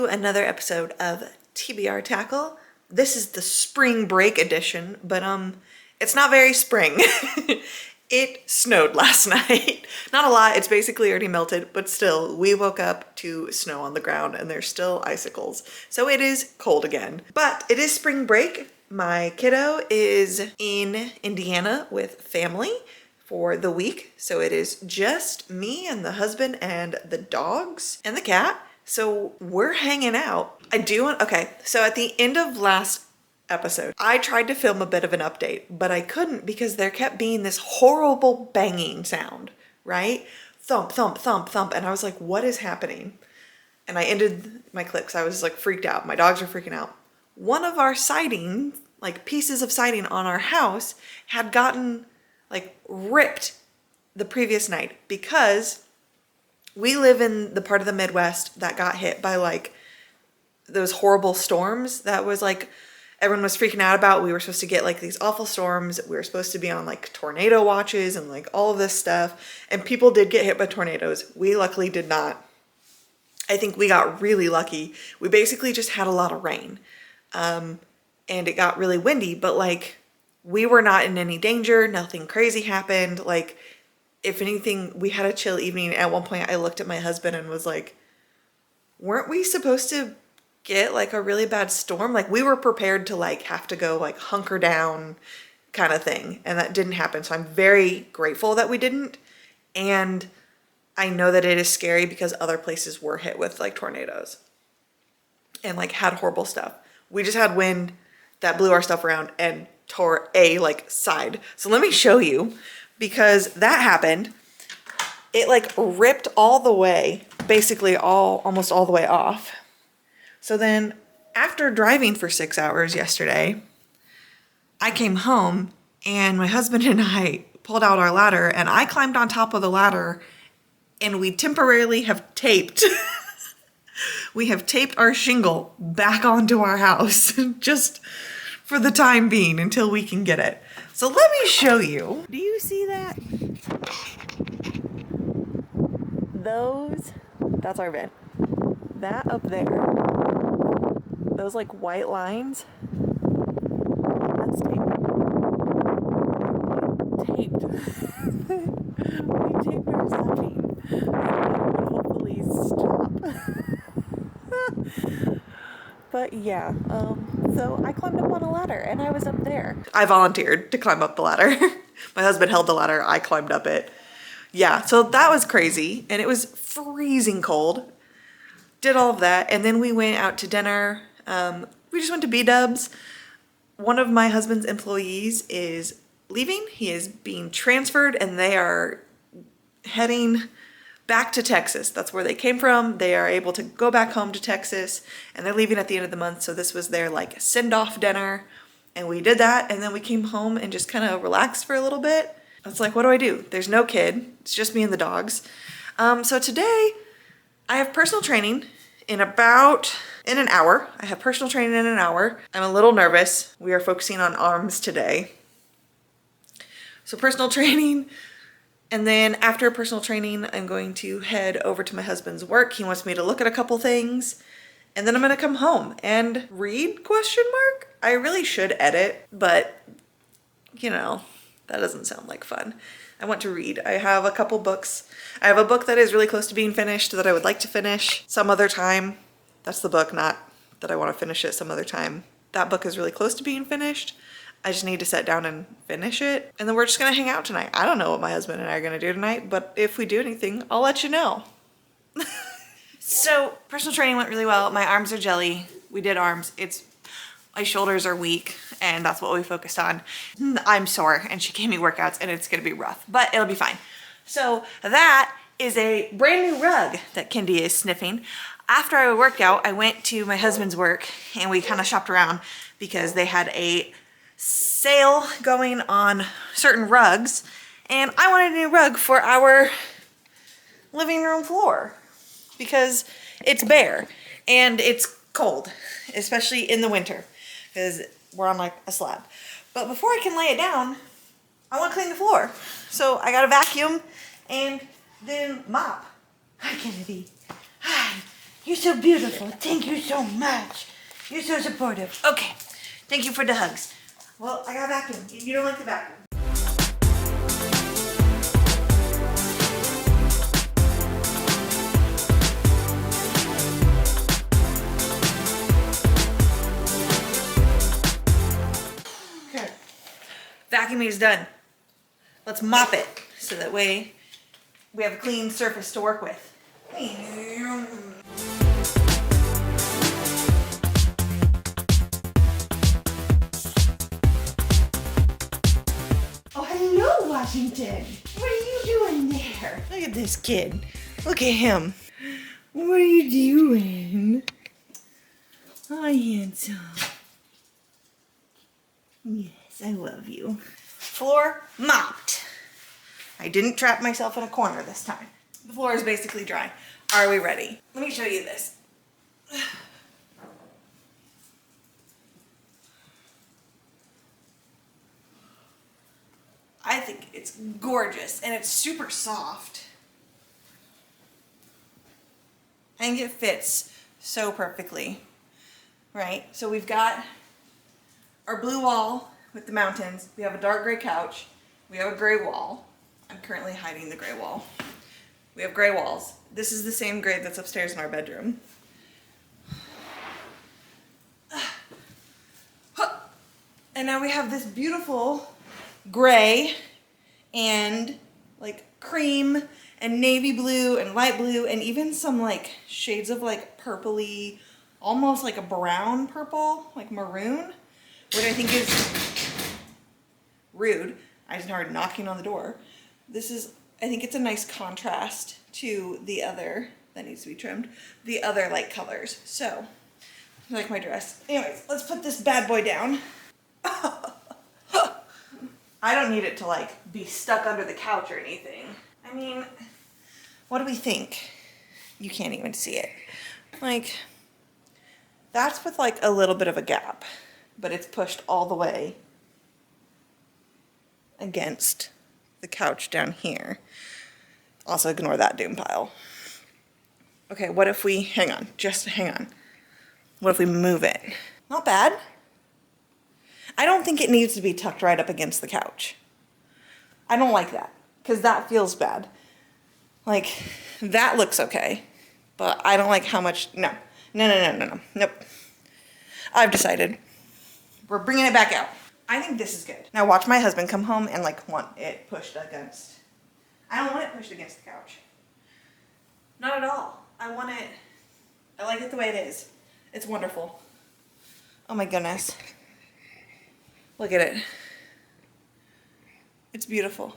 to another episode of TBR Tackle. This is the spring break edition, but it's not very spring. It snowed last night. Not a lot, it's basically already melted, but still, we woke up to snow on the ground and there's still icicles. So it is cold again. But it is spring break. My kiddo is in Indiana with family for the week. So it is just me and the husband and the dogs and the cat. So we're hanging out. Okay, so at the end of last episode, I tried to film a bit of an update, but I couldn't because there kept being this horrible banging sound, right? Thump, thump, thump, thump. And I was like, what is happening? And I ended my clip because I was like freaked out. My dogs are freaking out. One of our siding, like pieces of siding on our house had gotten like ripped the previous night because we live in the part of the Midwest that got hit by like those horrible storms that was like everyone was freaking out about. We were supposed to get like these awful storms. We were supposed to be on like tornado watches and like all of this stuff. And people did get hit by tornadoes. We luckily did not. I think we got really lucky. We basically just had a lot of rain. And it got really windy, but like we were not in any danger. Nothing crazy happened. Like if anything, we had a chill evening. At one point I looked at my husband and was like, weren't we supposed to get like a really bad storm? Like we were prepared to like have to go like hunker down kind of thing. And that didn't happen. So I'm very grateful that we didn't. And I know that it is scary because other places were hit with like tornadoes and like had horrible stuff. We just had wind that blew our stuff around and tore a like side. So let me show you because that happened. It like ripped all the way, basically almost all the way off. So then after driving for 6 hours yesterday, I came home and my husband and I pulled out our ladder and I climbed on top of the ladder and we temporarily have taped, we have taped our shingle back onto our house just for the time being until we can get it. So let me show you. Do you see that? That's our vent. That up there, those like white lines, that's taped. We taped our siding. Hopefully stop. But yeah, so I climbed up on a ladder and I was up there. I volunteered to climb up the ladder. My husband held the ladder, I climbed up it. Yeah, so that was crazy and it was freezing cold. Did all of that and then we went out to dinner. We just went to B-Dubs. One of my husband's employees is leaving. He is being transferred and they are heading back to Texas. That's where they came from. They are able to go back home to Texas and they're leaving at the end of the month. So this was their like send-off dinner and we did that. And then we came home and just kind of relaxed for a little bit. I was like, what do I do? There's no kid. It's just me and the dogs. So today I have personal training in an hour. I have personal training in an hour. I'm a little nervous. We are focusing on arms today. So personal training. And then after personal training, I'm going to head over to my husband's work. He wants me to look at a couple things. And then I'm gonna come home and read, ? I really should edit, but you know, that doesn't sound like fun. I want to read. I have a couple books. I have a book that is really close to being finished that I would like to finish some other time. That's the book, not that I want to finish it some other time. That book is really close to being finished. I just need to sit down and finish it. And then we're just gonna hang out tonight. I don't know what my husband and I are gonna do tonight, but if we do anything, I'll let you know. So personal training went really well. My arms are jelly. We did arms. My shoulders are weak and that's what we focused on. I'm sore and she gave me workouts and it's gonna be rough, but it'll be fine. So that is a brand new rug that Kendi is sniffing. After I worked out, I went to my husband's work and we kind of shopped around because they had a sale going on certain rugs and I wanted a new rug for our living room floor because it's bare and it's cold, especially in the winter because we're on like a slab. But before I can lay it down, I want to clean the floor. So I got to vacuum and then mop. Hi, Kennedy. Hi. You're so beautiful. Thank you so much. You're so supportive. Okay. Thank you for the hugs. Well, I got vacuum. You don't like the vacuum. Okay. Vacuuming is done. Let's mop it so that way we have a clean surface to work with. Oh, hello, Washington. What are you doing there? Look at this kid. Look at him. What are you doing? Hi, handsome. Yes, I love you. Floor mopped. I didn't trap myself in a corner this time. The floor is basically dry. Are we ready? Let me show you this. I think it's gorgeous and it's super soft. I think it fits so perfectly, right? So we've got our blue wall with the mountains. We have a dark gray couch. We have a gray wall. I'm currently hiding the gray wall. We have gray walls. This is the same gray that's upstairs in our bedroom. And now we have this beautiful gray and like cream and navy blue and light blue and even some like shades of like purpley, almost like a brown purple, like maroon, which I think is rude. I just heard knocking on the door. This is, I think it's a nice contrast to the other, that needs to be trimmed, the other light colors. So, I like my dress. Anyways, let's put this bad boy down. I don't need it to like be stuck under the couch or anything. I mean, what do we think? You can't even see it. Like, that's with like a little bit of a gap, but it's pushed all the way against the couch down here. Also ignore that doom pile. Okay, what if we, hang on, just hang on. What if we move it? Not bad. I don't think it needs to be tucked right up against the couch. I don't like that, because that feels bad. Like, that looks okay, but I don't like how much, no. Nope. I've decided. We're bringing it back out. I think this is good. Now watch my husband come home and like want it pushed against. I don't want it pushed against the couch. Not at all. I like it the way it is. It's wonderful. Oh my goodness. Look at it. It's beautiful.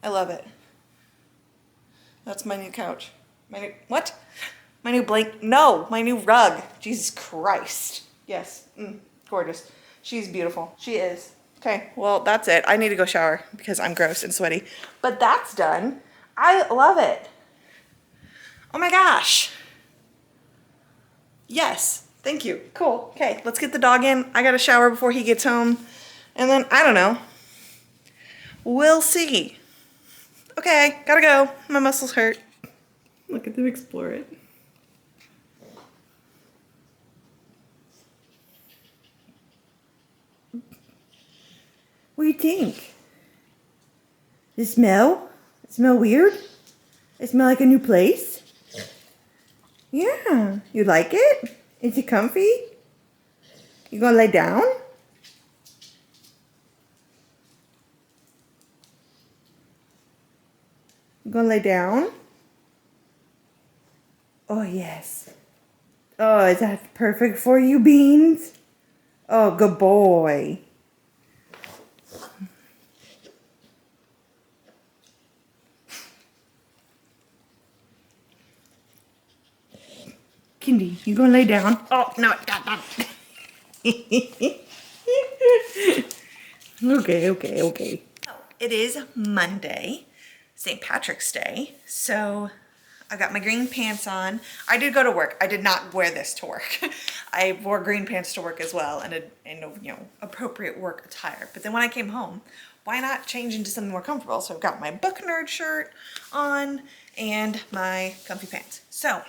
I love it. That's my new couch. What? My new my new rug. Jesus Christ. Yes, gorgeous. She's beautiful. She is. Okay, well, that's it. I need to go shower because I'm gross and sweaty. But that's done. I love it. Oh my gosh. Yes, thank you. Cool. Okay, let's get the dog in. I gotta shower before he gets home. And then, I don't know. We'll see. Okay, gotta go. My muscles hurt. Look at them explore it. What do you think? Does it smell? It smell weird? It smell like a new place? Yeah. You like it? Is it comfy? You gonna lay down? You gonna lay down? Oh, yes. Oh, is that perfect for you, Beans? Oh, good boy. Kindy, you gonna lay down? Oh, no, stop. Okay. It is Monday, St. Patrick's Day, so I got my green pants on. I did go to work. I did not wear this to work. I wore green pants to work as well and appropriate work attire. But then when I came home, why not change into something more comfortable? So I've got my book nerd shirt on and my comfy pants. So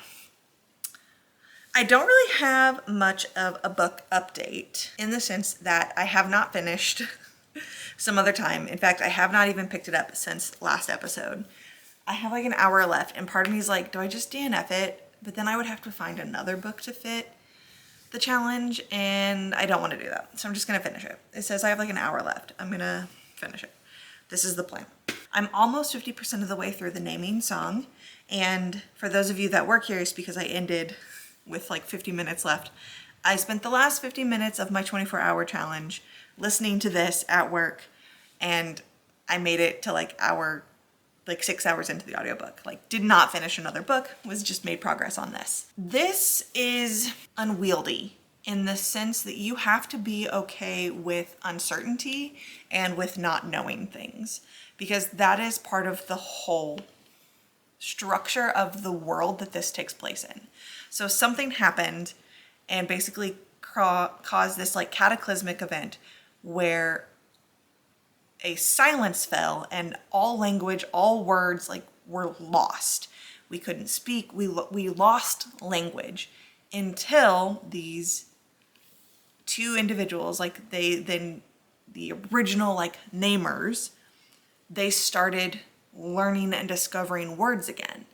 I don't really have much of a book update in the sense that I have not finished some other time. In fact, I have not even picked it up since last episode. I have like an hour left and part of me is like, do I just DNF it? But then I would have to find another book to fit the challenge and I don't want to do that. So I'm just going to finish it. It says I have like an hour left. I'm going to finish it. This is the plan. I'm almost 50% of the way through the naming song. And for those of you that were curious, because I ended with like 50 minutes left, I spent the last 50 minutes of my 24-hour challenge listening to this at work, and I made it to like 6 hours into the audiobook. Like, did not finish another book, was just made progress on this. This is unwieldy in the sense that you have to be okay with uncertainty and with not knowing things, because that is part of the whole structure of the world that this takes place in. So something happened and basically caused this like cataclysmic event where a silence fell and all language, all words like were lost. We couldn't speak. We lost language until these two individuals, like the original like namers, they started learning and discovering words again.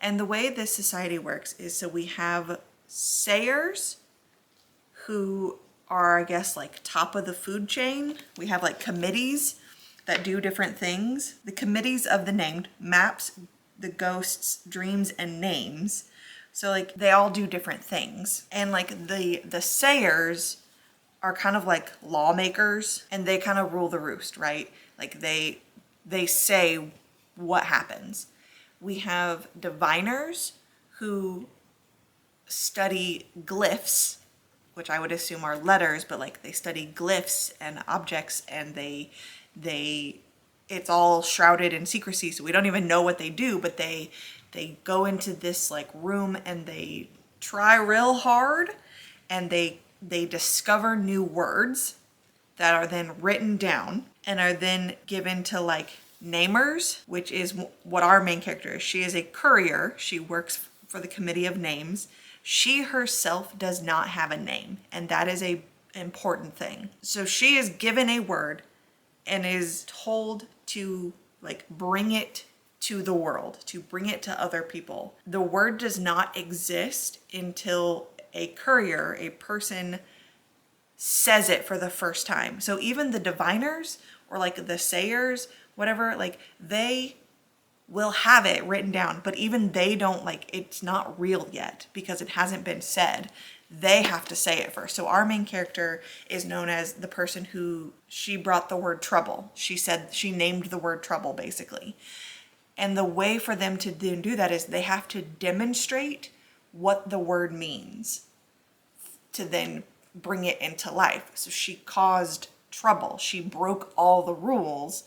And the way this society works is, so we have sayers who are, I guess, like top of the food chain. We have like committees that do different things. The committees of the named: maps, the ghosts, dreams, and names. So like they all do different things. And like the sayers are kind of like lawmakers, and they kind of rule the roost, right? Like they say what happens. We have diviners who study glyphs, which I would assume are letters, but like they study glyphs and objects, and it's all shrouded in secrecy, so we don't even know what they do, but they go into this like room and they try real hard, and they discover new words that are then written down and are then given to like namers, which is what our main character is. She is a courier. She works for the committee of names. She herself does not have a name, and that is a important thing. So she is given a word and is told to like bring it to the world, to bring it to other people. The word does not exist until a courier, a person, says it for the first time. So even the diviners or like the sayers, whatever, like they will have it written down, but even they don't, like, it's not real yet because it hasn't been said. They have to say it first. So our main character is known as the person who, she brought the word trouble. She named the word trouble basically. And the way for them to then do that is they have to demonstrate what the word means to then bring it into life. So she caused trouble. She broke all the rules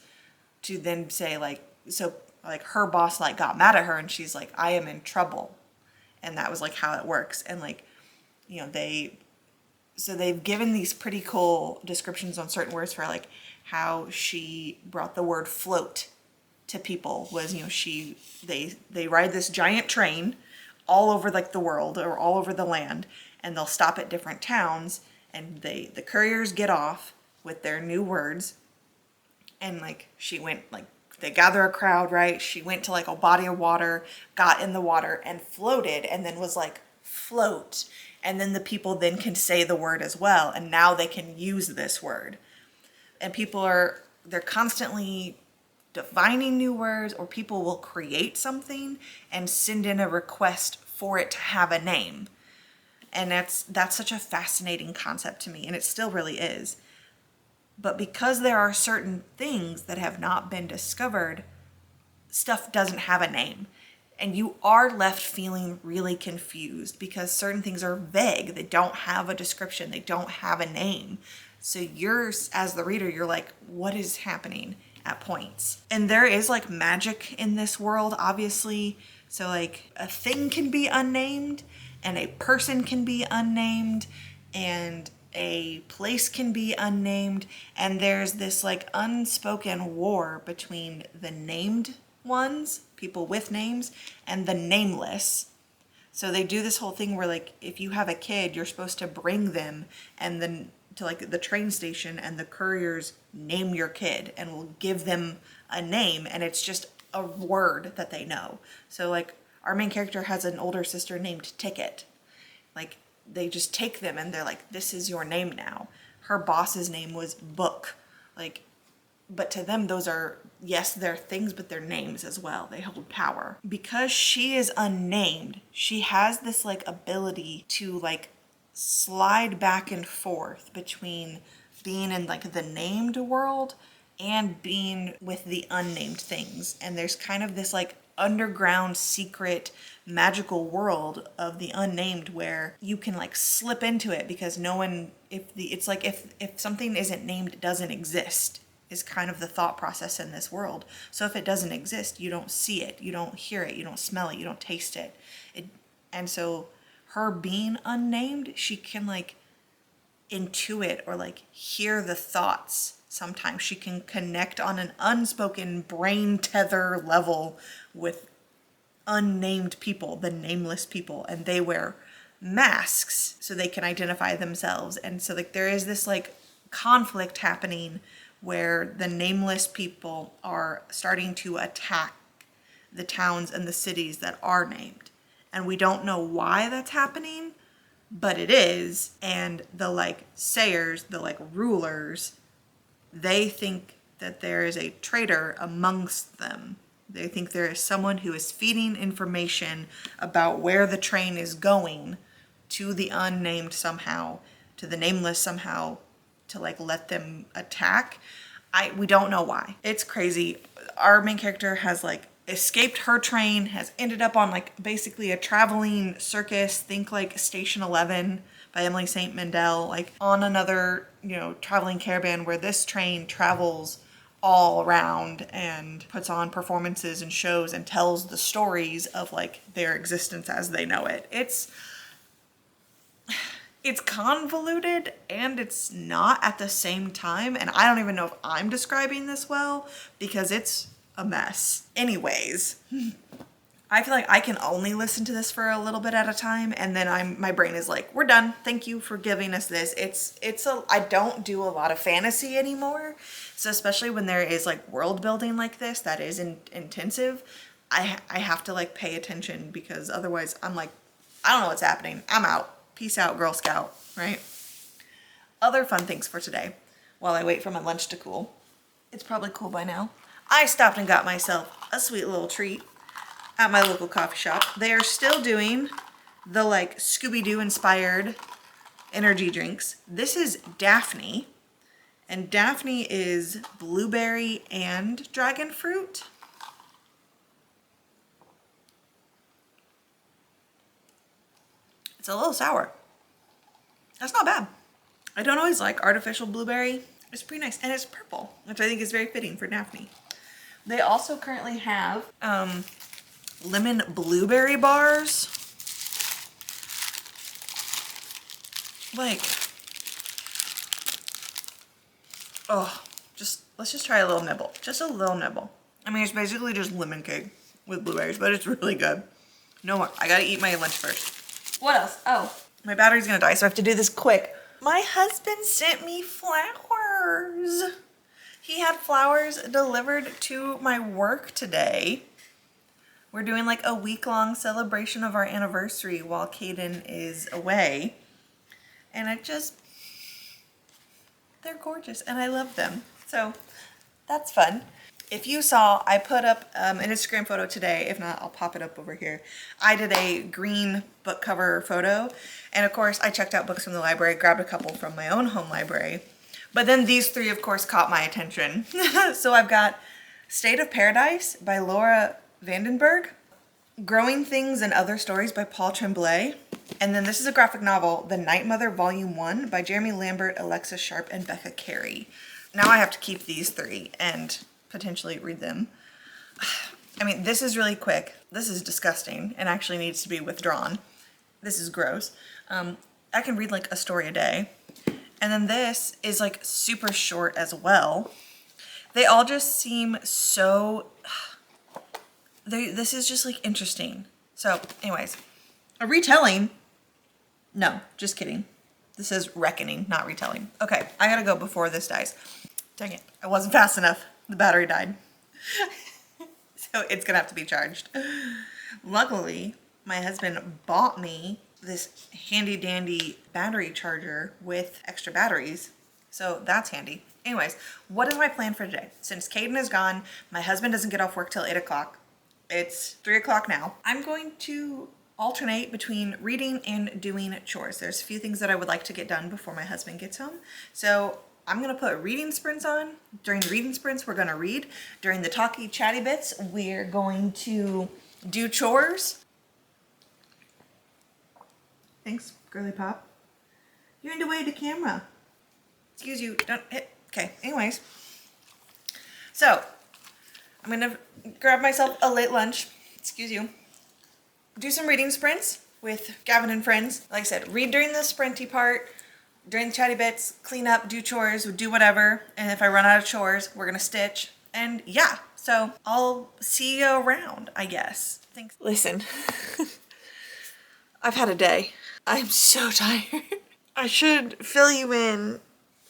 to then say like, so like her boss like got mad at her and she's like, I am in trouble. And that was like how it works. And like, you know, they've given these pretty cool descriptions on certain words for like how she brought the word float to people. Was, you know, they ride this giant train all over like the world or all over the land, and they'll stop at different towns, and the couriers get off with their new words. And like she went, like they gather a crowd, right? She went to like a body of water, got in the water and floated, and then was like, float. And then the people then can say the word as well, and now they can use this word. And they're constantly defining new words, or people will create something and send in a request for it to have a name. And that's such a fascinating concept to me, and it still really is. But because there are certain things that have not been discovered, stuff doesn't have a name. And you are left feeling really confused because certain things are vague. They don't have a description. They don't have a name. So you're, as the reader, you're like, what is happening at points? And there is like magic in this world, obviously. So like a thing can be unnamed, and a person can be unnamed, and a place can be unnamed. And there's this like unspoken war between the named ones, people with names, and the nameless. So they do this whole thing where like if you have a kid, you're supposed to bring them and then to like the train station, and the couriers name your kid and will give them a name, and it's just a word that they know. So like our main character has an older sister named Ticket. Like they just take them and they're like, this is your name now. Her boss's name was Book. Like, but to them, those are, yes, they're things, but they're names as well. They hold power. Because she is unnamed, she has this like ability to like slide back and forth between being in like the named world and being with the unnamed things. And there's kind of this like underground secret magical world of the unnamed where you can like slip into it because no one, it's like if something isn't named, it doesn't exist, is kind of the thought process in this world. So if it doesn't exist, you don't see it, you don't hear it, you don't smell it, you don't taste it. And so her being unnamed, she can like intuit or like hear the thoughts. Sometimes she can connect on an unspoken brain tether level with unnamed people, the nameless people, and they wear masks so they can identify themselves. And so like there is this like conflict happening where the nameless people are starting to attack the towns and the cities that are named. And we don't know why that's happening, but it is. And the like sayers, the like rulers, they think that there is a traitor amongst them. They think there is someone who is feeding information about where the train is going to the unnamed somehow, to the nameless somehow, to like let them attack. We don't know why. It's crazy. Our main character has like escaped her train, has ended up on like basically a traveling circus, think like Station 11 by Emily St. Mandel, like on another, traveling caravan where this train travels all around and puts on performances and shows and tells the stories of like their existence as they know it. It's convoluted and it's not at the same time. And I don't even know if I'm describing this well because it's a mess. Anyways, I feel like I can only listen to this for a little bit at a time, and then my brain is like, we're done. Thank you for giving us this. I don't do a lot of fantasy anymore. So especially when there is like world building like this that is intensive, I have to like pay attention because otherwise I'm like, I don't know what's happening. I'm out. Peace out, Girl Scout, right? Other fun things for today while I wait for my lunch to cool. It's probably cool by now. I stopped and got myself a sweet little treat at my local coffee shop. They are still doing the like Scooby-Doo inspired energy drinks. This is Daphne, and Daphne is blueberry and dragon fruit. It's a little sour. That's not bad. I don't always like artificial blueberry. It's pretty nice, and it's purple, which I think is very fitting for Daphne. They also currently have lemon blueberry bars. Like, let's just try a little nibble. Just a little nibble. I mean, it's basically just lemon cake with blueberries, but it's really good. No more. I gotta eat my lunch first. What else? Oh, my battery's gonna die, so I have to do this quick. My husband sent me flowers. He had flowers delivered to my work today. We're doing like a week-long celebration of our anniversary while Caden is away. And they're gorgeous and I love them. So that's fun. If you saw, I put up an Instagram photo today. If not, I'll pop it up over here. I did a green book cover photo. And of course, I checked out books from the library, grabbed a couple from my own home library. But then these three, of course, caught my attention. So I've got State of Paradise by Laura Vandenberg, Growing Things and Other Stories by Paul Tremblay, and then this is a graphic novel, The Night Mother Volume 1 by Jeremy Lambert, Alexa Sharp, and Becca Carey. Now I have to keep these three and potentially read them. I mean, this is really quick. This is disgusting and actually needs to be withdrawn. This is gross. I can read like a story a day. And then this is like super short as well. They all just seem so, this is just like interesting. So anyways, A retelling? No, just kidding. This is reckoning, not retelling. Okay, I gotta go before this dies. Dang it, I wasn't fast enough. The battery died. So it's gonna have to be charged. Luckily, my husband bought me this handy dandy battery charger with extra batteries. So that's handy. Anyways, what is my plan for today? Since Caden is gone, my husband doesn't get off work till 8 o'clock. It's 3 o'clock now. I'm going to alternate between reading and doing chores. There's a few things that I would like to get done before my husband gets home. So I'm gonna put reading sprints on. During the reading sprints, we're gonna read. During the talky chatty bits, we're going to do chores. Thanks, girly pop. You're in the way of the camera. Excuse you, don't hit. Okay, anyways. So, I'm gonna grab myself a late lunch. Excuse you. Do some reading sprints with Gavin and friends. Like I said, read during the sprinty part, during the chatty bits, clean up, do chores, do whatever. And if I run out of chores, we're gonna stitch. And yeah, so I'll see you around, I guess. Thanks. Listen, I've had a day. I'm so tired. I should fill you in.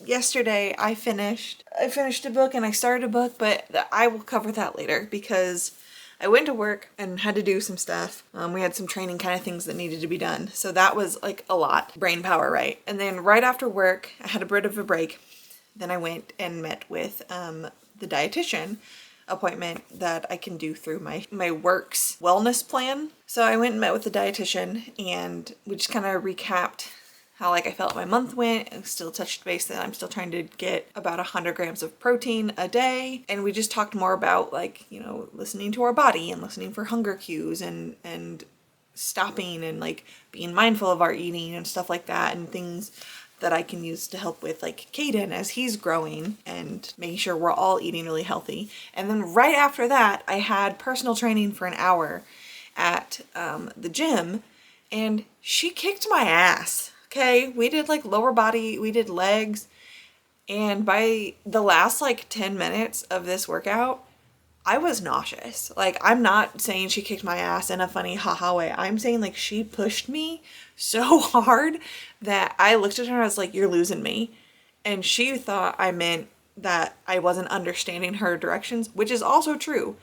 Yesterday I finished a book and I started a book, but I will cover that later because I went to work and had to do some stuff. We had some training kind of things that needed to be done. So that was like a lot. Brain power, right? And then right after work, I had a bit of a break. Then I went and met with the dietitian appointment that I can do through my work's wellness plan. So I went and met with the dietitian and we just kind of recapped how like I felt my month went. I still touched base that I'm still trying to get about 100 grams of protein a day. And we just talked more about like, you know, listening to our body and listening for hunger cues and stopping and like being mindful of our eating and stuff like that, and things that I can use to help with like Caden as he's growing and making sure we're all eating really healthy. And then right after that, I had personal training for an hour at the gym and she kicked my ass. Okay, we did like lower body, we did legs, and by the last like 10 minutes of this workout, I was nauseous. Like, I'm not saying she kicked my ass in a funny haha way. I'm saying like she pushed me so hard that I looked at her and I was like, you're losing me. And she thought I meant that I wasn't understanding her directions, which is also true.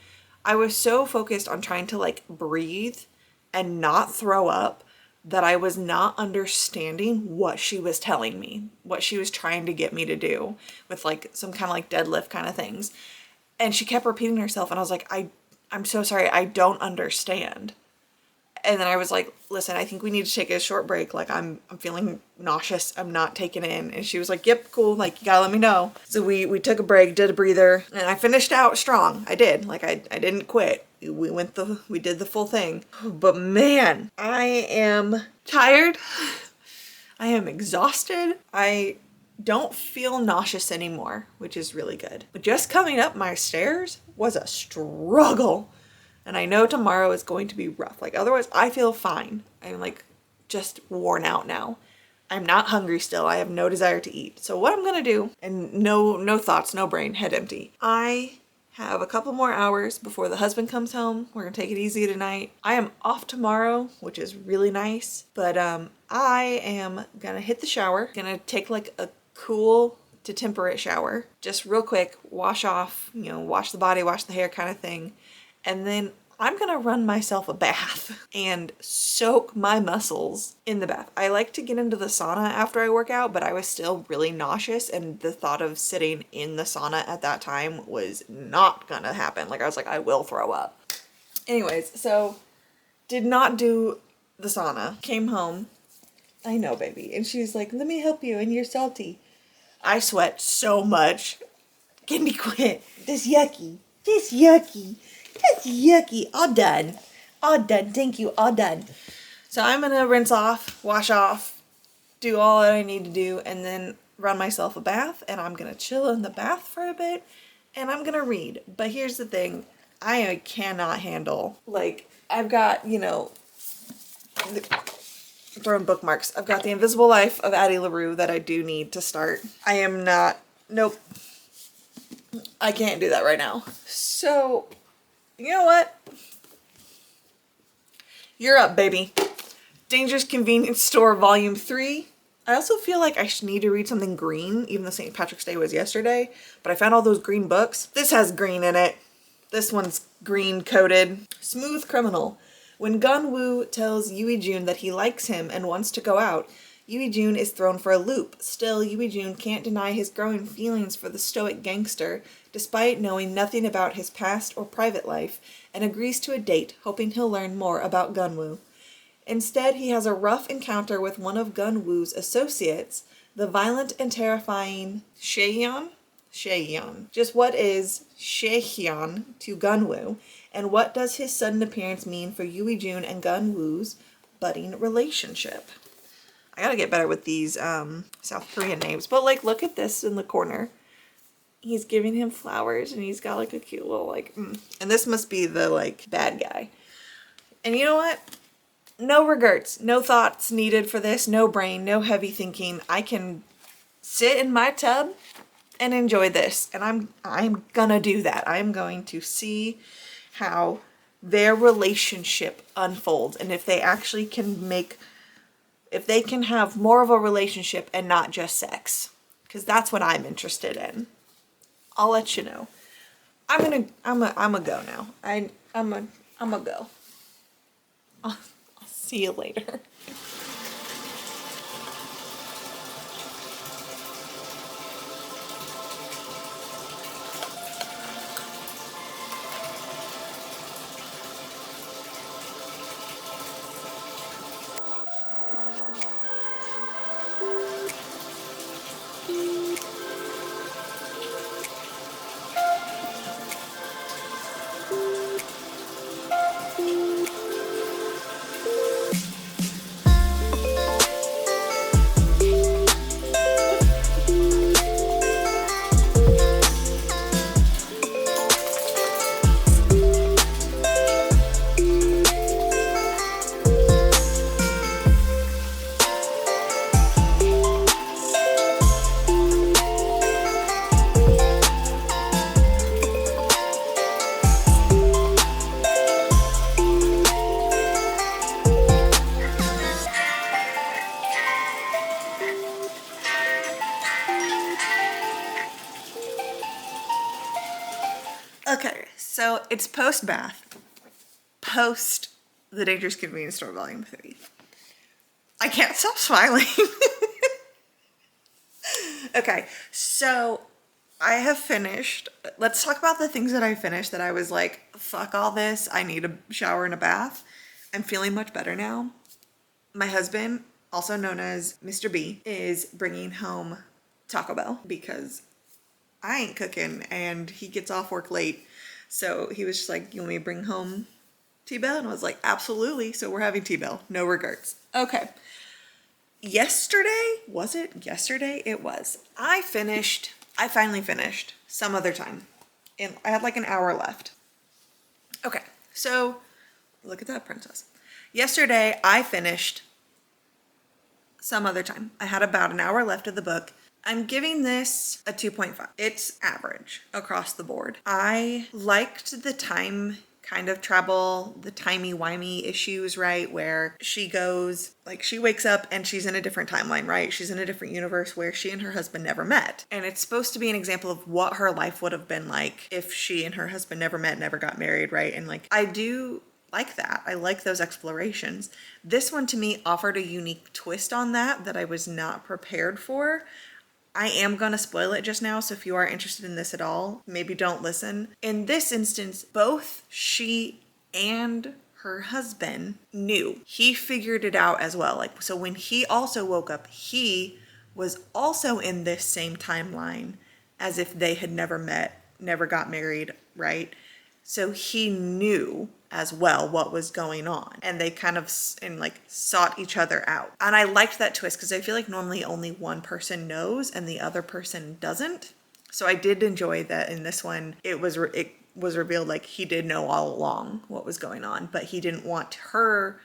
I was so focused on trying to like breathe and not throw up that I was not understanding what she was telling me, what she was trying to get me to do with like some kind of like deadlift kind of things. And she kept repeating herself and I was like, I'm so sorry, I don't understand. And then I was like, listen, I think we need to take a short break. Like I'm feeling nauseous. I'm not taking it in. And she was like, yep, cool. Like you gotta let me know. So we took a break, did a breather, and I finished out strong. I did. Like I didn't quit. We did the full thing. But man, I am tired. I am exhausted. I don't feel nauseous anymore, which is really good. But just coming up my stairs was a struggle. And I know tomorrow is going to be rough. Like otherwise I feel fine. I'm like just worn out now. I'm not hungry still. I have no desire to eat. So what I'm gonna do, and no thoughts, no brain, head empty. I have a couple more hours before the husband comes home. We're gonna take it easy tonight. I am off tomorrow, which is really nice. But I am gonna hit the shower. Gonna take like a cool to temperate shower. Just real quick, wash off, you know, wash the body, wash the hair kind of thing. And then I'm gonna run myself a bath and soak my muscles in the bath. I like to get into the sauna after I work out, but I was still really nauseous and the thought of sitting in the sauna at that time was not gonna happen. Like I was like, I will throw up. Anyways, so did not do the sauna. Came home. I know, baby. And she's like, let me help you and you're salty. I sweat so much. Can be quit. This yucky. This yucky. That's yucky. All done. All done. Thank you. All done. So I'm going to rinse off, wash off, do all that I need to do, and then run myself a bath. And I'm going to chill in the bath for a bit. And I'm going to read. But here's the thing. I cannot handle, like, I've got, you know, throwing bookmarks. I've got The Invisible Life of Addie LaRue that I do need to start. I am not, nope. I can't do that right now. So, you know what? You're up, baby. Dangerous Convenience Store Volume 3. I also feel like I should need to read something green, even though St. Patrick's Day was yesterday, but I found all those green books. This has green in it. This one's green coated. Smooth Criminal. When Gun-woo tells Yui Jun that he likes him and wants to go out, Yui Jun is thrown for a loop. Still, Yui Jun can't deny his growing feelings for the stoic gangster, despite knowing nothing about his past or private life, and agrees to a date, hoping he'll learn more about Gun-woo. Instead, he has a rough encounter with one of Gun-woo's associates, the violent and terrifying Shaehyun? Shaehyun. Just what is Shaehyun to Gun-woo, and what does his sudden appearance mean for Yui Jun and Gun-woo's budding relationship? I gotta get better with these South Korean names, but like, look at this in the corner. He's giving him flowers, and he's got like a cute little like, and this must be the like bad guy. And you know what? No regrets, no thoughts needed for this, no brain, no heavy thinking. I can sit in my tub and enjoy this, and I'm gonna do that. I'm going to see how their relationship unfolds, and if they actually can if they can have more of a relationship and not just sex, because that's what I'm interested in. I'll let you know. I'm a go now. I'm a go. I'll see you later. Okay, so it's post-bath, post The Dangerous Convenience Store Volume 3. I can't stop smiling. Okay, so I have finished. Let's talk about the things that I finished that I was like, fuck all this. I need a shower and a bath. I'm feeling much better now. My husband, also known as Mr. B, is bringing home Taco Bell because I ain't cooking and he gets off work late. So he was just like, you want me to bring home T-Bell? And I was like, absolutely. So we're having T-Bell. No regrets. Okay. Yesterday, was it? Yesterday it was. I finally finished Some Other Time. And I had like an hour left. Okay. So look at that princess. Yesterday I finished Some Other Time. I had about an hour left of the book. I'm giving this a 2.5. It's average across the board. I liked the time kind of travel, the timey-wimey issues, right? Where she goes, like she wakes up and she's in a different timeline, right? She's in a different universe where she and her husband never met. And it's supposed to be an example of what her life would have been like if she and her husband never met, never got married, right? And like, I do like that. I like those explorations. This one to me offered a unique twist on that I was not prepared for. I am going to spoil it just now, so if you are interested in this at all, maybe don't listen. In this instance, both she and her husband knew. He figured it out as well. Like, so when he also woke up, he was also in this same timeline as if they had never met, never got married, right? So he knew as well what was going on, and they kind of sought each other out. And I liked that twist because I feel like normally only one person knows and the other person doesn't. So I did enjoy that in this one. It was revealed like he did know all along what was going on, but he didn't want her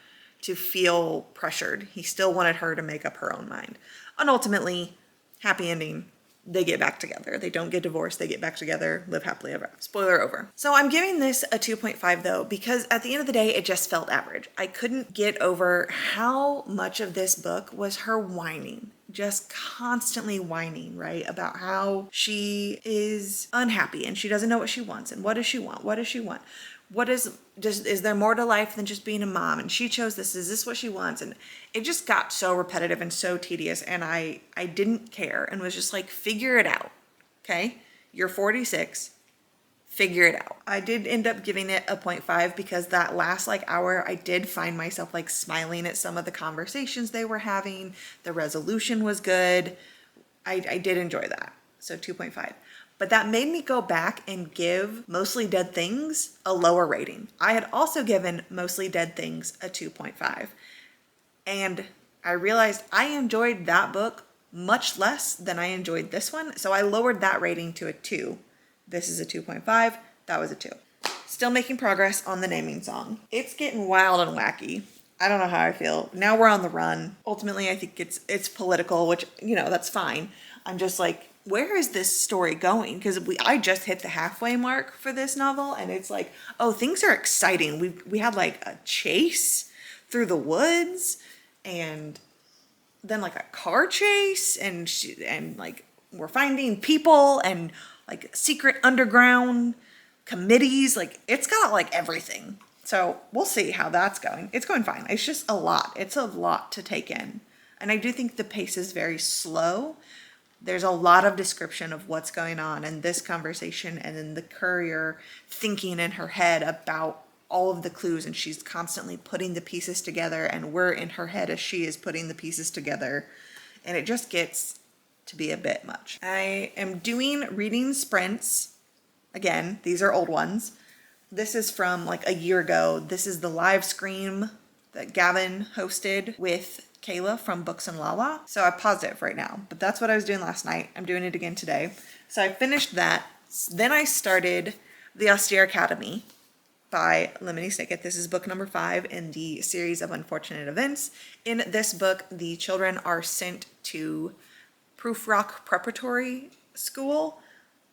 to feel pressured. He still wanted her to make up her own mind. And ultimately, happy ending, they get back together. They don't get divorced, they get back together, live happily ever after. Spoiler over. So I'm giving this a 2.5 though, because at the end of the day, it just felt average. I couldn't get over how much of this book was her whining. Just constantly whining, right? About how she is unhappy and she doesn't know what she wants. And what does she want? What does she want? Is there more to life than just being a mom? And she chose this. Is this what she wants? And it just got so repetitive and so tedious. And I didn't care and was just like, figure it out. Okay. You're 46. Figure it out. I did end up giving it a 0.5 because that last like hour, I did find myself like smiling at some of the conversations they were having. The resolution was good. I did enjoy that. So 2.5. But that made me go back and give Mostly Dead Things a lower rating. I had also given Mostly Dead Things a 2.5. And I realized I enjoyed that book much less than I enjoyed this one. So I lowered that rating to a 2. This is a 2.5. That was a 2. Still making progress on the naming song. It's getting wild and wacky. I don't know how I feel. Now we're on the run. Ultimately, I think it's political, which, you know, that's fine. I'm just like, where is this story going? Because I just hit the halfway mark for this novel, and it's like, oh, things are exciting. We had like a chase through the woods, and then like a car chase, and like we're finding people and like secret underground committees. Like it's got like everything. So we'll see how that's going. It's going fine. It's just a lot. It's a lot to take in, and I do think the pace is very slow. There's a lot of description of what's going on in this conversation, and then the courier thinking in her head about all of the clues, and she's constantly putting the pieces together, and we're in her head as she is putting the pieces together, and it just gets to be a bit much. I am doing reading sprints. Again, these are old ones. This is from like a year ago. This is the live stream that Gavin hosted with Kayla from Books and Lala. So I paused it for right now, but that's what I was doing last night. I'm doing it again today. So I finished that. Then I started The Austere Academy by Lemony Snicket. This is book number 5 in the series of Unfortunate Events. In this book, the children are sent to Proof Rock Preparatory School,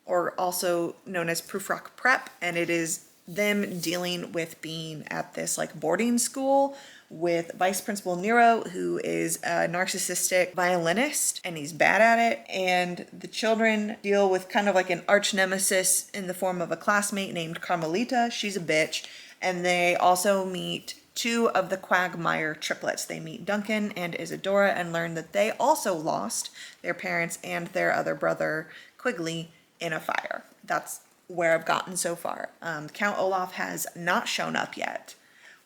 or also known as Proof Rock Prep, and it is them dealing with being at this like boarding school with Vice Principal Nero, who is a narcissistic violinist and he's bad at it. And the children deal with kind of like an arch nemesis in the form of a classmate named Carmelita. She's a bitch. And they also meet 2 of the Quagmire triplets. They meet Duncan and Isadora and learn that they also lost their parents and their other brother, Quigley, in a fire. That's where I've gotten so far. Count Olaf has not shown up yet.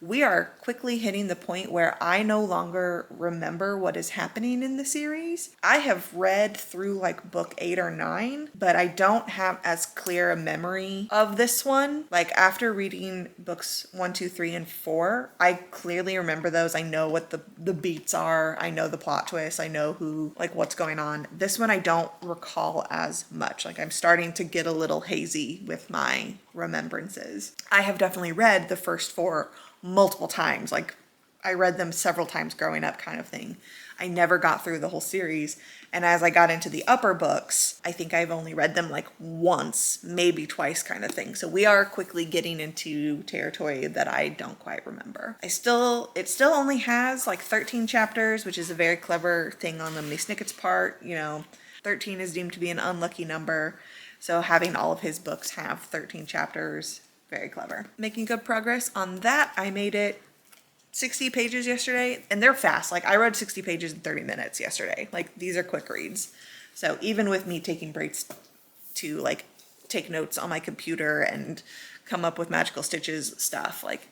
We are quickly hitting the point where I no longer remember what is happening in the series. I have read through like book 8 or 9, but I don't have as clear a memory of this one. Like after reading books 1, 2, 3, and 4, I clearly remember those. I know what the beats are. I know the plot twists. I know who, like what's going on. This one I don't recall as much. Like I'm starting to get a little hazy with my remembrances. I have definitely read the first 4 multiple times. Like I read them several times growing up kind of thing. I never got through the whole series. And as I got into the upper books, I think I've only read them like once, maybe twice kind of thing. So we are quickly getting into territory that I don't quite remember. It still only has like 13 chapters, which is a very clever thing on Lemony Snicket's part. You know, 13 is deemed to be an unlucky number. So having all of his books have 13 chapters, very clever. Making good progress on that. I made it 60 pages yesterday, and they're fast. Like I read 60 pages in 30 minutes yesterday. Like these are quick reads. So even with me taking breaks to like take notes on my computer and come up with magical stitches stuff, like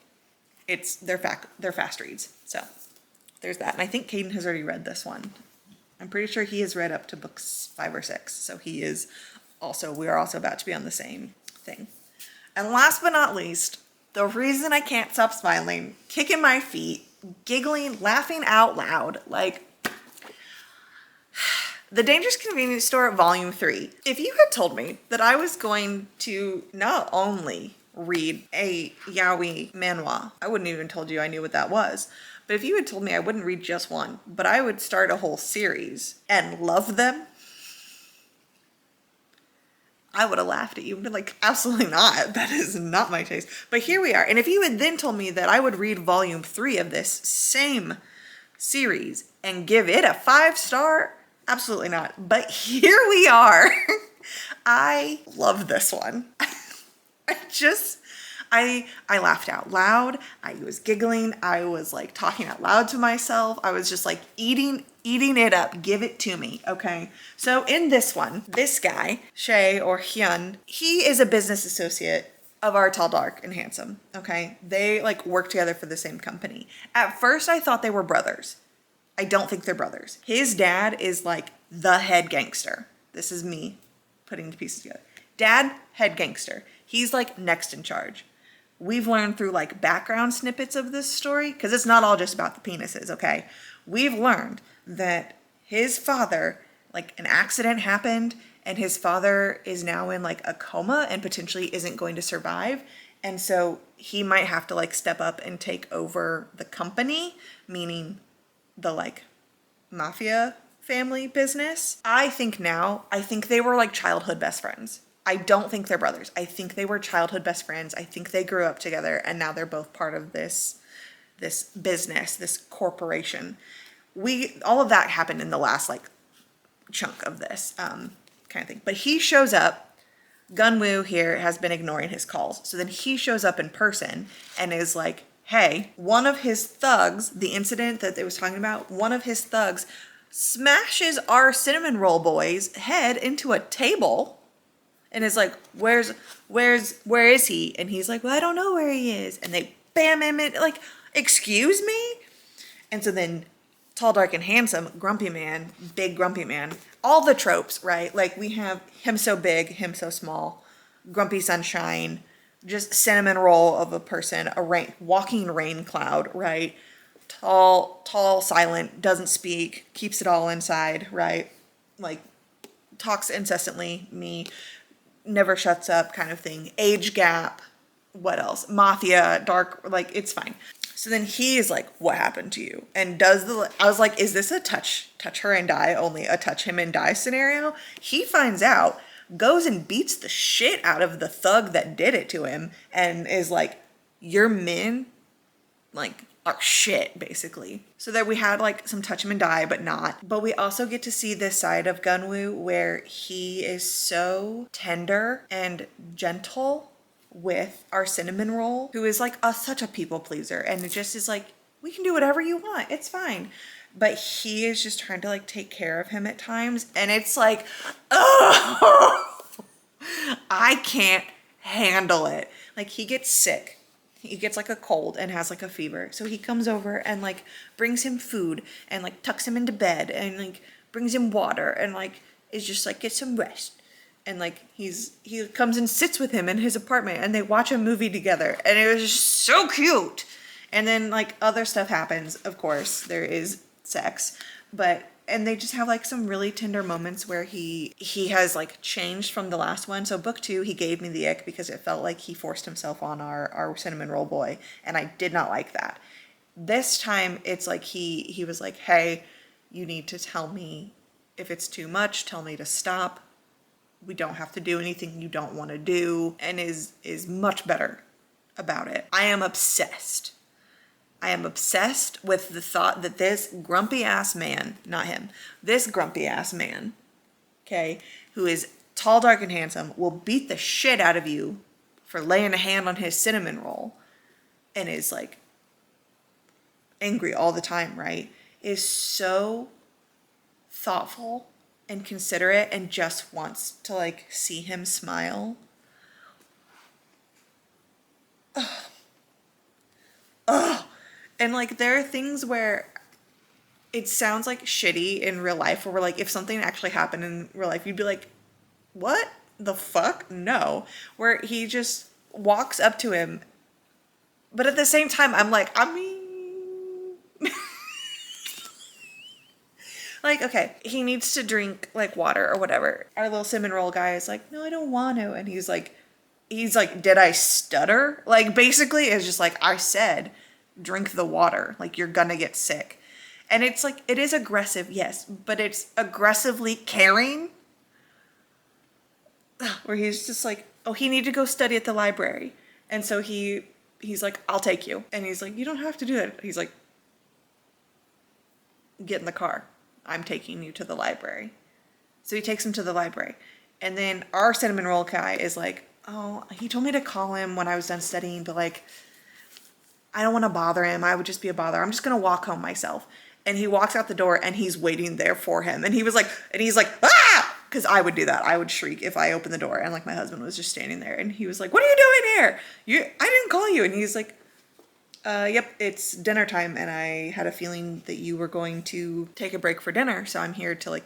they're fast reads. So there's that. And I think Caden has already read this one. I'm pretty sure he has read up to books 5 or 6. So we are also about to be on the same thing. And last but not least, the reason I can't stop smiling, kicking my feet, giggling, laughing out loud, like The Dangerous Convenience Store Volume 3. If you had told me that I was going to not only read a yaoi manhwa, I wouldn't even told you I knew what that was. But if you had told me I wouldn't read just one, but I would start a whole series and love them, I would have laughed at you and been like, absolutely not. That is not my taste. But here we are. And if you had then told me that I would read volume 3 of this same series and give it a 5-star, absolutely not. But here we are. I love this one. I laughed out loud. I was giggling. I was like talking out loud to myself. I was just like eating it up. Give it to me. Okay. So in this one, this guy, Shay or Hyun, he is a business associate of our Tall, Dark, and Handsome. Okay. They like work together for the same company. At first I thought they were brothers. I don't think they're brothers. His dad is like the head gangster. This is me putting the pieces together. Dad, head gangster. He's like next in charge. We've learned through like background snippets of this story, because it's not all just about the penises, okay? We've learned that his father, like an accident happened and his father is now in like a coma and potentially isn't going to survive. And so he might have to like step up and take over the company, meaning the like mafia family business. I think they were like childhood best friends. I don't think they're brothers. I think they were childhood best friends. I think they grew up together and now they're both part of this business, this corporation. All of that happened in the last like chunk of this kind of thing. But he shows up. Gunwoo here has been ignoring his calls. So then he shows up in person and is like, hey, one of his thugs, the incident that they was talking about, one of his thugs smashes our cinnamon roll boy's head into a table. And is like, where is he? And he's like, well, I don't know where he is. And they bam him in, like, excuse me? And so then Tall, Dark, and Handsome, grumpy man, big grumpy man, all the tropes, right? Like we have him so big, him so small, grumpy sunshine, just cinnamon roll of a person, walking rain cloud, right? Tall, silent, doesn't speak, keeps it all inside, right? Like talks incessantly, me. Never shuts up kind of thing. Age gap. What else? Mafia, dark, like it's fine. So then he is like, what happened to you? And I was like, is this a touch her and die, only a touch him and die scenario? He finds out, goes and beats the shit out of the thug that did it to him and is like, your men like are shit, basically. So that we had like some touch him and die, but not. But we also get to see this side of Gunwoo where he is so tender and gentle with our cinnamon roll, who is like such a people pleaser. And it just is like, we can do whatever you want. It's fine. But he is just trying to like take care of him at times. And it's like, oh, I can't handle it. Like he gets sick. He gets like a cold and has like a fever. So he comes over and like brings him food and like tucks him into bed and like brings him water and like is just like, get some rest. And like he comes and sits with him in his apartment and they watch a movie together and it was just so cute. And then like other stuff happens. Of course, there is sex, and they just have like some really tender moments where he has like changed from the last one. So book 2, he gave me the ick because it felt like he forced himself on our cinnamon roll boy. And I did not like that. This time it's like he was like, hey, you need to tell me if it's too much, tell me to stop. We don't have to do anything you don't want to do, and is much better about it. I am obsessed with the thought that this grumpy ass man, not him, this grumpy ass man, okay, who is tall, dark, and handsome, will beat the shit out of you for laying a hand on his cinnamon roll and is like angry all the time, right? Is so thoughtful and considerate and just wants to like see him smile. Ugh. And like there are things where it sounds like shitty in real life where we're like, if something actually happened in real life, you'd be like, what the fuck? No. Where he just walks up to him. But at the same time, I'm like, I mean, like, okay, he needs to drink like water or whatever. Our little cinnamon roll guy is like, no, I don't want to. And he's like, did I stutter? Like basically it's just like, I said, drink the water. Like you're gonna get sick. And it's like, it is aggressive, yes, but it's aggressively caring. where he's just like, oh, he needed to go study at the library. And so he's like, I'll take you. And he's like, you don't have to do that. He's like, get in the car. I'm taking you to the library. So he takes him to the library. And then our cinnamon roll guy is like, oh, he told me to call him when I was done studying, but like, I don't want to bother him. I would just be a bother. I'm just going to walk home myself. And he walks out the door and he's waiting there for him. And he's like, ah! Because I would do that. I would shriek if I opened the door and like my husband was just standing there. And he was like, what are you doing here? I didn't call you. And he's like, yep, it's dinner time. And I had a feeling that you were going to take a break for dinner. So I'm here to like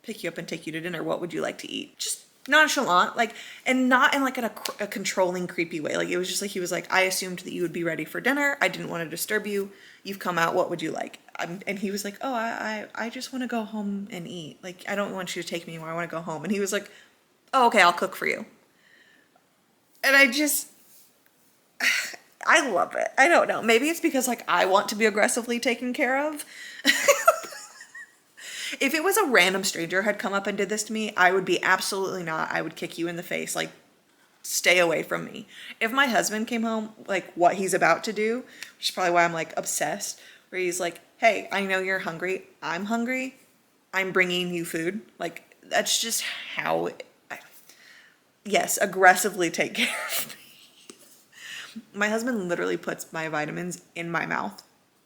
pick you up and take you to dinner. What would you like to eat? Just nonchalant, like, and not in like a controlling, creepy way. Like, it was just like, he was like, I assumed that you would be ready for dinner. I didn't want to disturb you. You've come out. What would you like? And he was like, oh, I just want to go home and eat. Like, I don't want you to take me anywhere. I want to go home. And he was like, oh, okay, I'll cook for you. And I love it. I don't know. Maybe it's because like I want to be aggressively taken care of. If it was a random stranger had come up and did this to me, I would be absolutely not. I would kick you in the face. Like, stay away from me. If my husband came home, like what he's about to do, which is probably why I'm like obsessed, where he's like, hey, I know you're hungry. I'm hungry. I'm bringing you food. Like, that's just how, yes, aggressively take care of me. My husband literally puts my vitamins in my mouth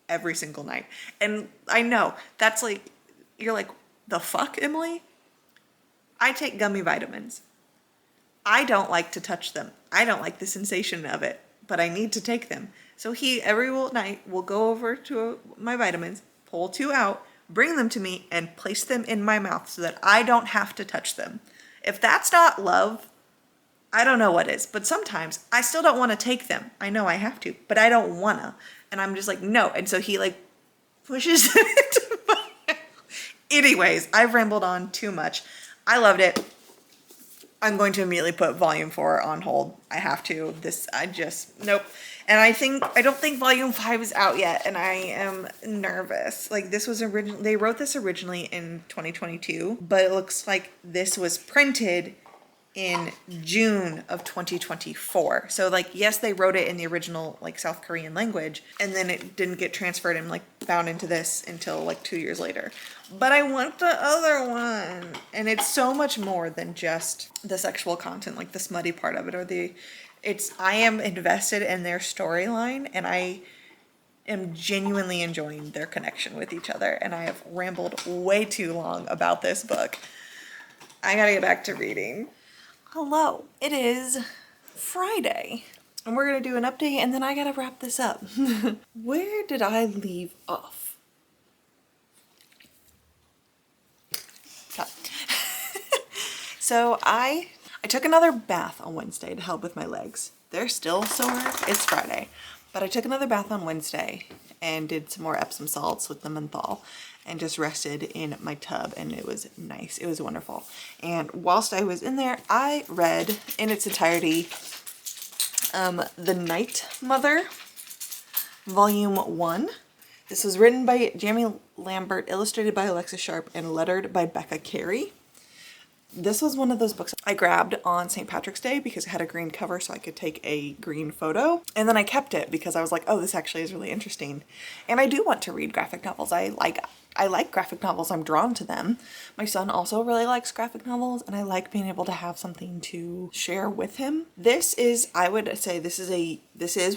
every single night. And I know that's like, you're like, the fuck, Emily? I take gummy vitamins. I don't like to touch them. I don't like the sensation of it, but I need to take them. So he, every night, will go over to my vitamins, pull 2 out, bring them to me, and place them in my mouth so that I don't have to touch them. If that's not love, I don't know what is. But sometimes I still don't want to take them. I know I have to, but I don't want to. And I'm just like, no. And so he like pushes it into my mouth. Anyways, I've rambled on too much. I loved it. I'm going to immediately put volume 4 on hold. I have to. Nope. And I don't think volume 5 is out yet, and I am nervous. Like, this was they wrote this originally in 2022, but it looks like this was printed in June of 2024. So like, yes, they wrote it in the original like South Korean language, and then it didn't get transferred and like bound into this until like 2 years later. But I want the other one. And it's so much more than just the sexual content, like the smutty part of it, or I am invested in their storyline, and I am genuinely enjoying their connection with each other. And I have rambled way too long about this book. I gotta get back to reading. Hello, it is Friday, and we're gonna do an update, and then I gotta wrap this up. Where did I leave off? Okay. So I took another bath on Wednesday to help with my legs. They're still sore. It's Friday, but I took another bath on Wednesday and did some more Epsom salts with the menthol, and just rested in my tub, and it was nice. It was wonderful. And whilst I was in there, I read in its entirety The Night Mother, Volume 1. This was written by Jamie Lambert, illustrated by Alexis Sharp, and lettered by Becca Carey. This was one of those books I grabbed on St. Patrick's Day because it had a green cover so I could take a green photo. And then I kept it because I was like, oh, this actually is really interesting. And I do want to read graphic novels. I like graphic novels. I'm drawn to them. My son also really likes graphic novels, and I like being able to have something to share with him. This is, I would say, this is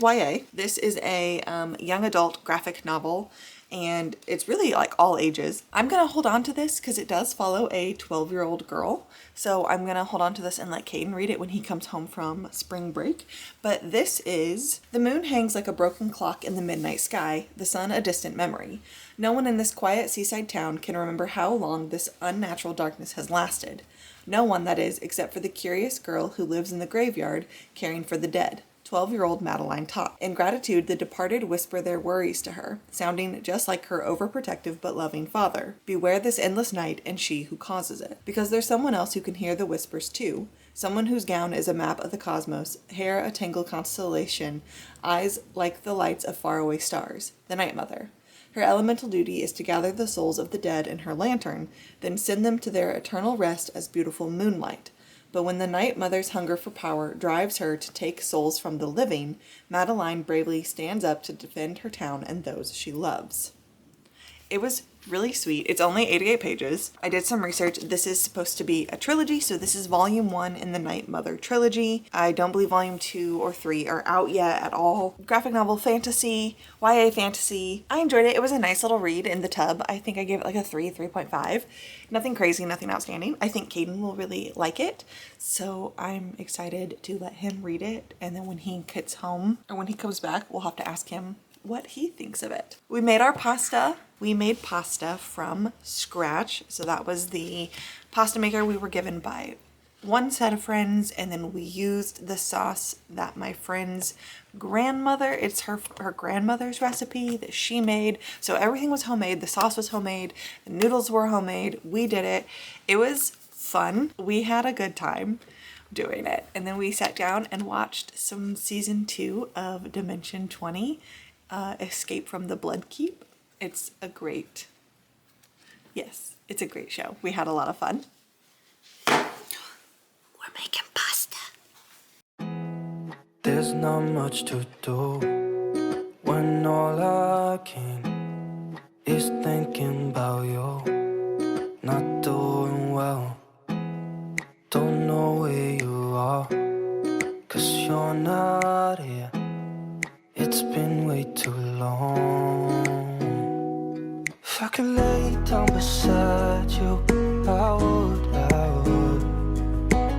YA. This is a young adult graphic novel, and it's really like all ages. I'm gonna hold on to this because it does follow a 12-year-old girl. So I'm gonna hold on to this and let Caden read it when he comes home from spring break. But this is, the moon hangs like a broken clock in the midnight sky, the sun a distant memory. No one in this quiet seaside town can remember how long this unnatural darkness has lasted. No one, that is, except for the curious girl who lives in the graveyard caring for the dead. 12-year-old Madeline Topp. In gratitude, the departed whisper their worries to her, sounding just like her overprotective but loving father. Beware this endless night and she who causes it. Because there's someone else who can hear the whispers too. Someone whose gown is a map of the cosmos, hair a tangled constellation, eyes like the lights of faraway stars. The Night Mother. Her elemental duty is to gather the souls of the dead in her lantern, then send them to their eternal rest as beautiful moonlight. But when the Night Mother's hunger for power drives her to take souls from the living, Madeline bravely stands up to defend her town and those she loves. It was really sweet. It's only 88 pages. I did some research. This is supposed to be a trilogy, so this is volume 1 in the Night Mother trilogy. I don't believe volume 2 or 3 are out yet at all. Graphic novel fantasy, YA fantasy. I enjoyed it. It was a nice little read in the tub. I think I gave it like a 3.5. Nothing crazy, nothing outstanding. I think Caden will really like it, so I'm excited to let him read it, and then when he gets home, or when he comes back, we'll have to ask him what he thinks of it. We made our pasta. We made pasta from scratch. So that was the pasta maker we were given by one set of friends, and then we used the sauce that my friend's grandmother, it's her grandmother's recipe that she made. So everything was homemade. The sauce was homemade. The noodles were homemade. We did it. It was fun. We had a good time doing it. And then we sat down and watched some season 2 of Dimension 20. Escape from the Blood Keep. It's a great show. We had a lot of fun. We're making pasta. There's not much to do when all I can is thinking about you. Not doing well, don't know where you are, 'cause you're not here. It's been way too long. If I could lay down beside you, I would.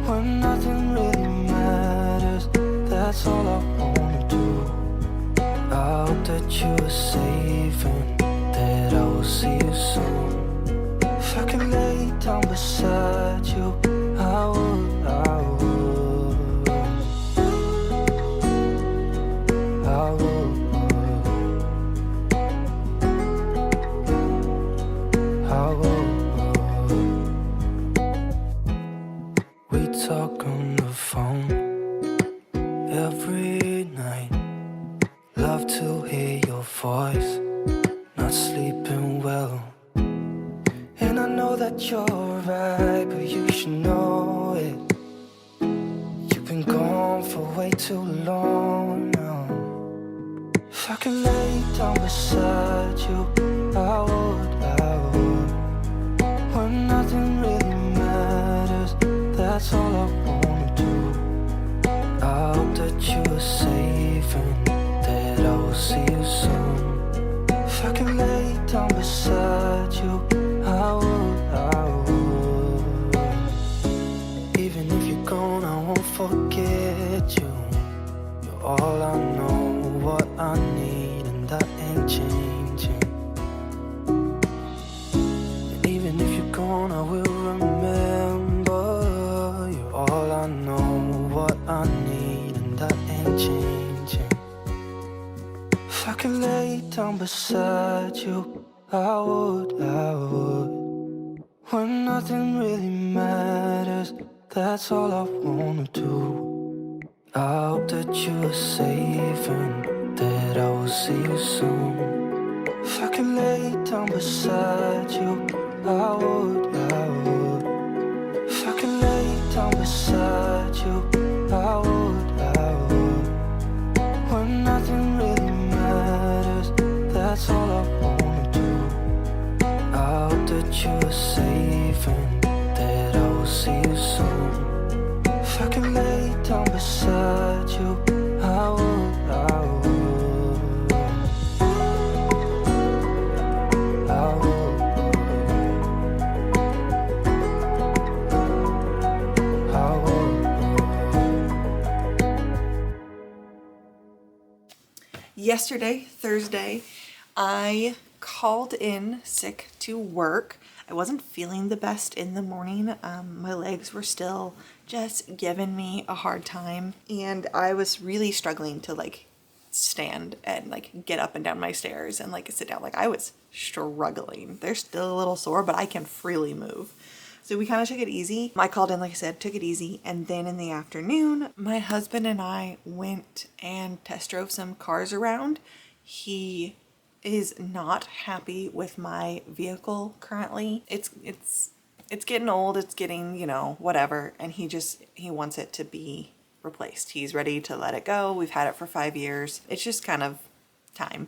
When nothing really matters, that's all I wanna do. I hope that you are safe and that I will see you soon. If I could lay down beside you, I would. Talk on the phone every night. Love to hear your voice. Not sleeping well, and I know that you're right, but you should know it. You've been gone for way too long now. If I could lay down beside you, I would. When nothing really matters, that's all I wanna do. I hope that you are safe and that I will see you soon. If I can lay down beside you, I would. Even if you're gone, I won't forget you. You're all I know, what I need, and that ain't changing. And even if you're gone, I will remember. All I know, what I need, and that ain't changing. If I could lay down beside you, I would. When nothing really matters, that's all I wanna do. I hope that you are safe and that I will see you soon. If I could lay down beside you, I would. If I could lay down beside you, I would. When nothing really matters, that's all I wanna do. I hope that you are safe and that I will see you soon. If I could lay down beside you, I would. Yesterday, Thursday, I called in sick to work. I wasn't feeling the best in the morning. My legs were still just giving me a hard time, and I was really struggling to stand and get up and down my stairs and sit down. I was struggling. They're still a little sore, but I can freely move. So we kind of took it easy. I called in, like I said, took it easy. And then in the afternoon, my husband and I went and test drove some cars around. He is not happy with my vehicle currently. It's it's getting old, it's getting, you know, whatever, and he wants it to be replaced. He's ready to let it go. We've had it for 5 years. It's just kind of time.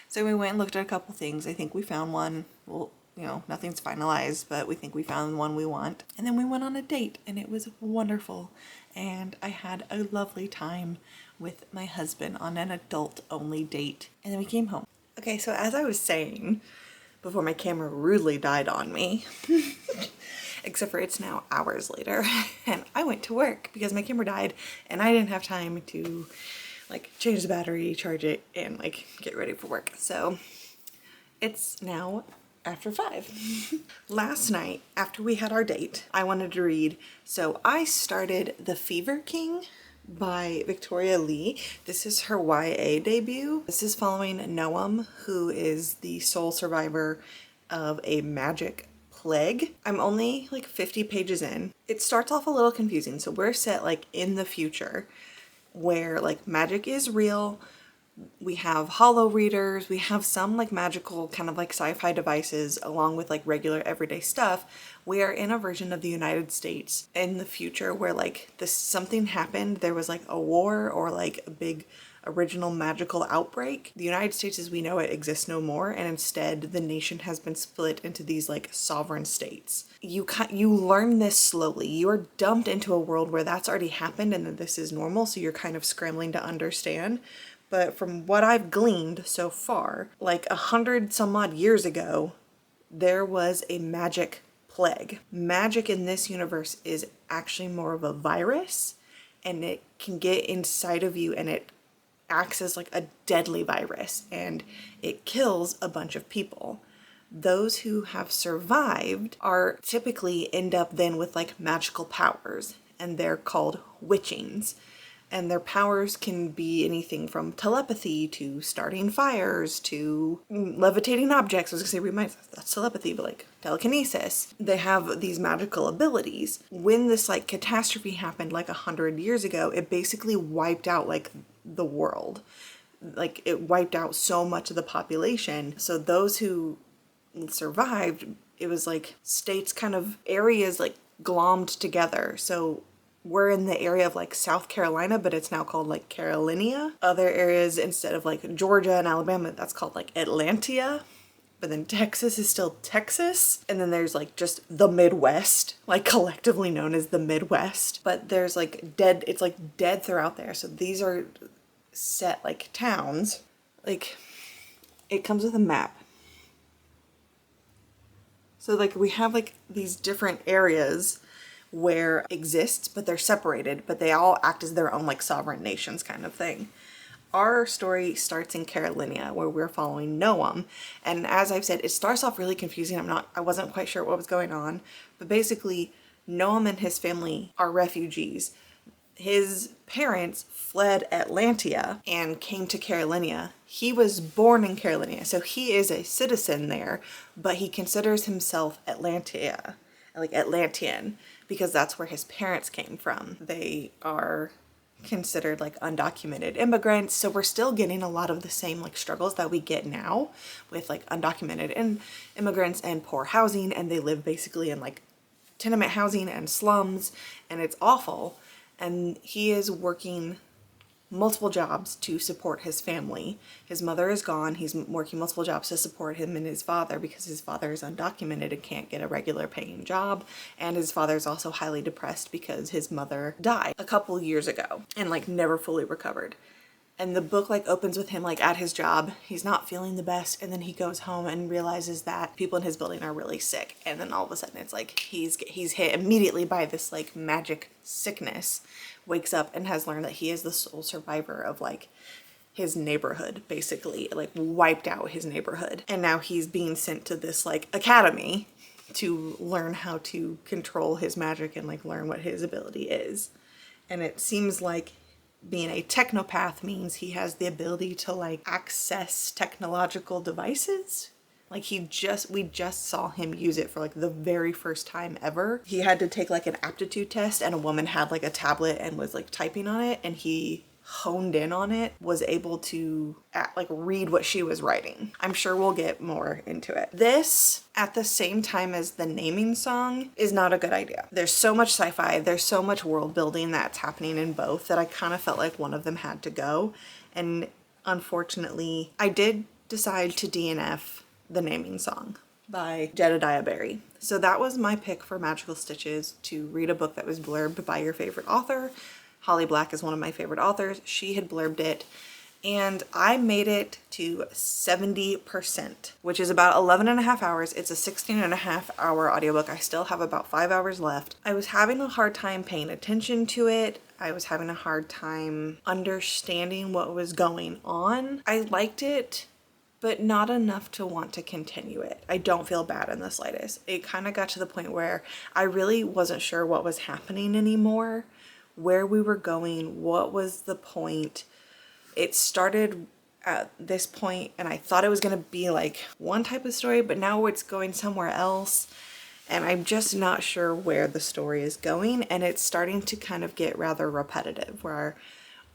So we went and looked at a couple things. I think we found one. Well, you know, nothing's finalized, but we think we found one we want. And then we went on a date, and it was wonderful. And I had a lovely time with my husband on an adult-only date. And then we came home. Okay, so as I was saying, before my camera rudely died on me, except for it's now hours later, and I went to work because my camera died, and I didn't have time to like change the battery, charge it, and like get ready for work. So it's now after 5. Last night, after we had our date, I wanted to read, so I started The Fever King by Victoria Lee. This is her YA debut. This is following Noam, who is the sole survivor of a magic plague. I'm only like 50 pages in. It starts off a little confusing. So we're set like in the future where like magic is real. We have hollow readers, we have some like magical kind of like sci-fi devices along with like regular everyday stuff. We are in a version of the United States in the future where like something happened. There was like a war or like a big original magical outbreak. The United States as we know it exists no more, and instead the nation has been split into these like sovereign states. You learn this slowly. You are dumped into a world where that's already happened and that this is normal, so you're kind of scrambling to understand. But from what I've gleaned so far, like 100 some odd years ago, there was a magic plague. Magic in this universe is actually more of a virus, and it can get inside of you and it acts as like a deadly virus, and it kills a bunch of people. Those who have survived are typically end up then with like magical powers, and they're called witchings. And their powers can be anything from telepathy to starting fires to levitating objects. I was gonna say, that's telepathy, but like telekinesis. They have these magical abilities. When this like catastrophe happened like 100 years ago, it basically wiped out like the world. Like it wiped out so much of the population. So those who survived, it was like states kind of areas like glommed together. So we're in the area of like South Carolina, but it's now called like Carolinia. Other areas, instead of like Georgia and Alabama, that's called like Atlantia. But then Texas is still Texas. And then there's like just the Midwest, like collectively known as the Midwest. But there's like it's like dead throughout there. So these are set like towns. Like it comes with a map. So like we have like these different areas where exists, but they're separated, but they all act as their own like sovereign nations kind of thing. Our story starts in Carolinia, where we're following Noam, and as I've said, it starts off really confusing. I wasn't quite sure what was going on, but basically Noam and his family are refugees. His parents fled Atlantia and came to Carolinia. He was born in Carolinia, so he is a citizen there, but he considers himself Atlantean, because that's where his parents came from. They are considered like undocumented immigrants, so we're still getting a lot of the same like struggles that we get now with like undocumented immigrants and poor housing, and they live basically in like tenement housing and slums, and it's awful. And he is working multiple jobs to support his family. His mother is gone. He's working multiple jobs to support him and his father because his father is undocumented and can't get a regular paying job. And his father is also highly depressed because his mother died a couple years ago and like never fully recovered. And the book like opens with him like at his job. He's not feeling the best, and then he goes home and realizes that people in his building are really sick. And then all of a sudden it's like he's hit immediately by this like magic sickness, wakes up and has learned that he is the sole survivor of like his neighborhood, basically like wiped out his neighborhood. And now he's being sent to this like academy to learn how to control his magic and like learn what his ability is. And it seems like being a technopath means he has the ability to like access technological devices. Like we just saw him use it for like the very first time ever. He had to take like an aptitude test, and a woman had like a tablet and was like typing on it, and he honed in on it was able to read what she was writing. I'm sure we'll get more into it. This, at the same time as the naming song, is not a good idea. There's so much sci-fi, there's so much world building that's happening in both that I kind of felt like one of them had to go. And unfortunately, I did decide to DNF the naming song by Jedediah Barry. So that was my pick for Magical Stitches, to read a book that was blurbed by your favorite author. Holly Black is one of my favorite authors. She had blurbed it, and I made it to 70%, which is about 11 and a half hours. It's a 16 and a half hour audiobook. I still have about 5 hours left. I was having a hard time paying attention to it. I was having a hard time understanding what was going on. I liked it, but not enough to want to continue it. I don't feel bad in the slightest. It kind of got to the point where I really wasn't sure what was happening anymore, where we were going, what was the point. It started at this point and I thought it was going to be like one type of story, but now it's going somewhere else. And I'm just not sure where the story is going. And it's starting to kind of get rather repetitive, where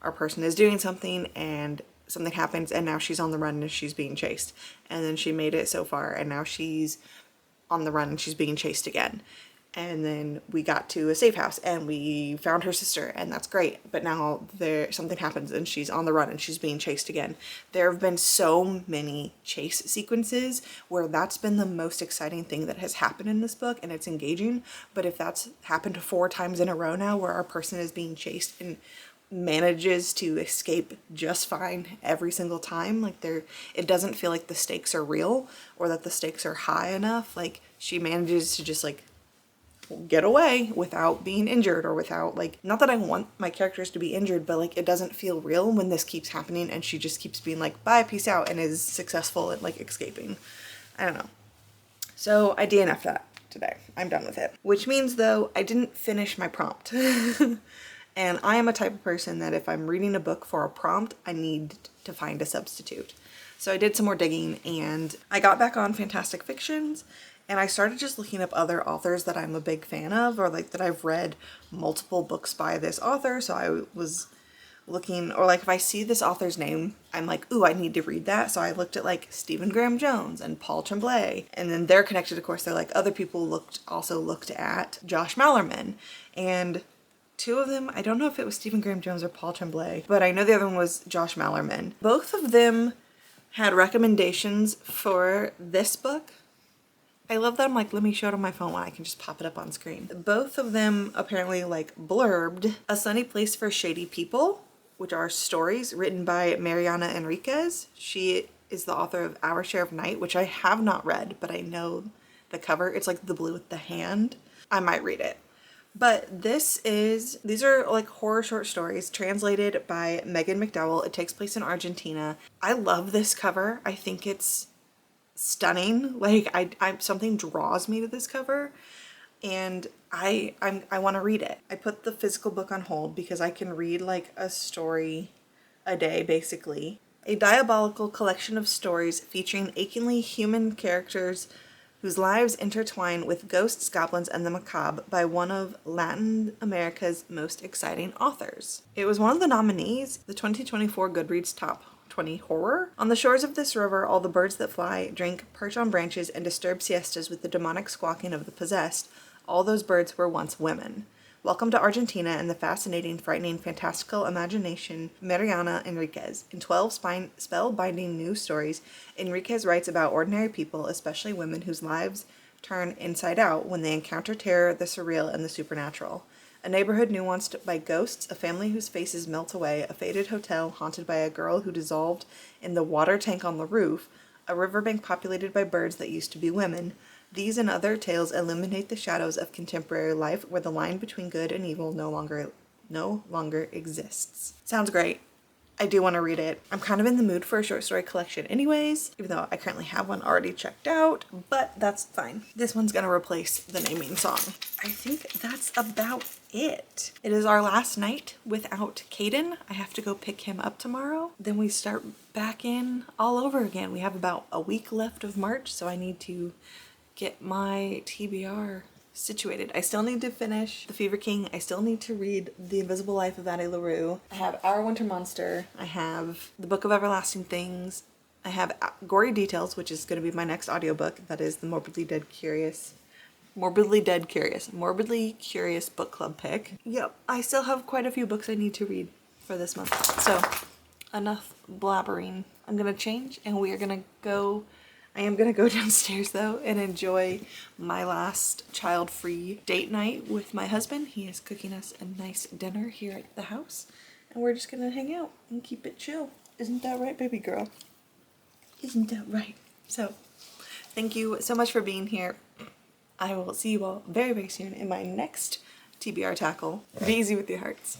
our person is doing something and something happens and now she's on the run and she's being chased. And then she made it so far and now she's on the run and she's being chased again. And then we got to a safe house and we found her sister, and that's great. But now something happens and she's on the run and she's being chased again. There have been so many chase sequences where that's been the most exciting thing that has happened in this book, and it's engaging. But if that's happened 4 times in a row now, where our person is being chased and manages to escape just fine every single time, like it doesn't feel like the stakes are real or that the stakes are high enough. Like, she manages to just like get away without being injured, or without, like, not that I want my characters to be injured, but like it doesn't feel real when this keeps happening and she just keeps being like, bye, peace out, and is successful at like escaping. I don't know. So I DNF'd that today. I'm done with it. Which means though, I didn't finish my prompt. And I am a type of person that if I'm reading a book for a prompt, I need to find a substitute. So I did some more digging and I got back on Fantastic Fictions. And I started just looking up other authors that I'm a big fan of, or like that I've read multiple books by this author. So I was looking, or like if I see this author's name, I'm like, ooh, I need to read that. So I looked at like Stephen Graham Jones and Paul Tremblay, and then they're connected, of course. They're like, other people also looked at Josh Malerman, and 2 of them, I don't know if it was Stephen Graham Jones or Paul Tremblay, but I know the other one was Josh Malerman. Both of them had recommendations for this book. I love that I'm like, let me show it on my phone when I can just pop it up on screen. Both of them apparently like blurbed A Sunny Place for Shady People, which are stories written by Mariana Enriquez. She is the author of Our Share of Night, which I have not read, but I know the cover. It's like the blue with the hand. I might read it. But these are like horror short stories translated by Megan McDowell. It takes place in Argentina. I love this cover. I think it's stunning. Like I something draws me to this cover, and I want to read it. I put the physical book on hold because I can read like a story a day, basically. A diabolical collection of stories featuring achingly human characters whose lives intertwine with ghosts, goblins, and the macabre, by one of Latin America's most exciting authors. It was one of the nominees, the 2024 Goodreads Top 20 Horror. On the shores of this river, all the birds that fly, drink, perch on branches, and disturb siestas with the demonic squawking of the possessed. All those birds were once women. Welcome to Argentina and the fascinating, frightening, fantastical imagination Mariana Enriquez. In 12 spellbinding news stories, Enriquez writes about ordinary people, especially women whose lives turn inside out when they encounter terror, the surreal, and the supernatural. A neighborhood nuanced by ghosts, a family whose faces melt away, a faded hotel haunted by a girl who dissolved in the water tank on the roof, a riverbank populated by birds that used to be women. These and other tales illuminate the shadows of contemporary life, where the line between good and evil no longer exists. Sounds great. I do want to read it. I'm kind of in the mood for a short story collection anyways, even though I currently have one already checked out, but that's fine. This one's gonna replace the naming song. I think that's about it. It is our last night without Caden. I have to go pick him up tomorrow. Then we start back in all over again. We have about a week left of March, so I need to get my TBR situated. I still need to finish The Fever King. I still need to read The Invisible Life of Addie LaRue. I have Our Winter Monster. I have The Book of Everlasting Things. I have Gory Details, which is going to be my next audiobook. That is the Morbidly Curious book club pick. Yep, I still have quite a few books I need to read for this month. So, enough blabbering. I'm gonna change and we are gonna go. I am gonna go downstairs though and enjoy my last child-free date night with my husband. He is cooking us a nice dinner here at the house and we're just gonna hang out and keep it chill. Isn't that right, baby girl? Isn't that right? So, thank you so much for being here. I will see you all very, very soon in my next TBR tackle. Be easy with your hearts.